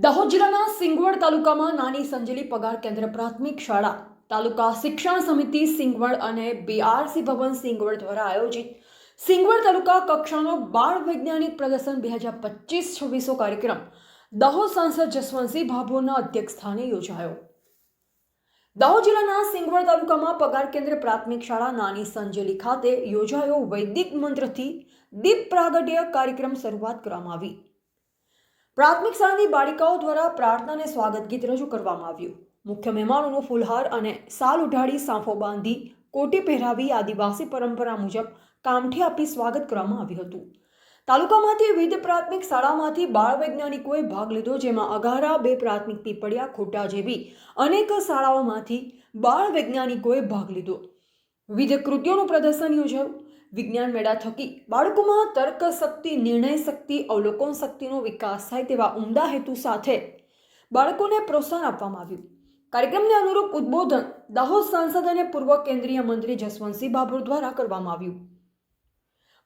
દાહોદ જિલ્લાના સિંગવડ તાલુકામાં નાની સંજેલી પગાર કેન્દ્ર પ્રાથમિક શાળા તાલુકા શિક્ષણ સમિતિ સિંગવડ અને બીઆરસી ભવન સિંગવડ દ્વારા આયોજિત સિંગવડ તાલુકા કક્ષાનો બાળ વૈજ્ઞાનિક પ્રદર્શન 2025-26 કાર્યક્રમ દાહોદ સાંસદ જસવંતસિંહ ભાભોરના અધ્યક્ષસ્થાને યોજાયો। દાહોદ જિલ્લાના સિંગવડ તાલુકામાં પગાર કેન્દ્ર પ્રાથમિક શાળા નાની સંજેલી ખાતે યોજાયો વૈદિક મંત્રથી દીપ પ્રાગટ્ય કાર્યક્રમ શરૂઆત કરવામાં આવી। પ્રાથમિક શાળાની બાળિકાઓ દ્વારા પ્રાર્થના અને સ્વાગત ગીત રજૂ કરવામાં આવ્યું। મુખ્ય મહેમાનોનો ફૂલહાર અને સાલ ઉઢાડી સાંફો બાંધી કોટી પહેરાવી આદિવાસી પરંપરા મુજબ કામઠી આપી સ્વાગત કરવામાં આવ્યું હતું। તાલુકામાંથી વિવિધ પ્રાથમિક શાળામાંથી બાળ વૈજ્ઞાનિકોએ ભાગ લીધો, જેમાં અગારા, 2 પ્રાથમિક પીપળિયા, ખોટા જેવી અનેક શાળાઓમાંથી બાળ વૈજ્ઞાનિકોએ ભાગ લીધો। વિવિધ કૃતિઓનું પ્રદર્શન યોજાયું। વિજ્ઞાન મેળા થકી બાળકોમાં તર્ક શક્તિ, નિર્ણય શક્તિ, અવલોકન શક્તિનો વિકાસ થાય તેવા ઉમદા હેતુ સાથે બાળકોને પ્રોત્સાહન આપવામાં આવ્યું। કાર્યક્રમને અનુરૂપ ઉદ્બોધન દાહોદ સાંસદ અને પૂર્વ કેન્દ્રીય મંત્રી જસવંતસિંહ ભાભોર દ્વારા કરવામાં આવ્યું।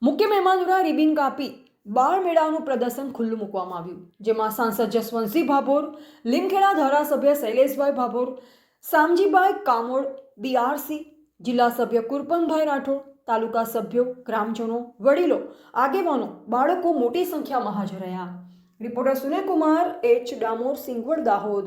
મુખ્ય મહેમાન દ્વારા રિબિન કાપી બાળ મેળાનું પ્રદર્શન ખુલ્લું મૂકવામાં આવ્યું, જેમાં સાંસદ જસવંતસિંહ ભાભોર, લીમખેડા ધારાસભ્ય શૈલેષભાઈ ભાભોર, શામજીભાઈ કામોડ, બીઆરસી જિલ્લા સભ્ય કુરપનભાઈ રાઠોડ, તાલુકા સભ્યો, ગ્રામજનો, વડીલો, આગેવાનો, બાળકો મોટી સંખ્યામાં હાજર રહ્યા। Reporter Sunil Kumar, H Damor, Singvad, Dahod.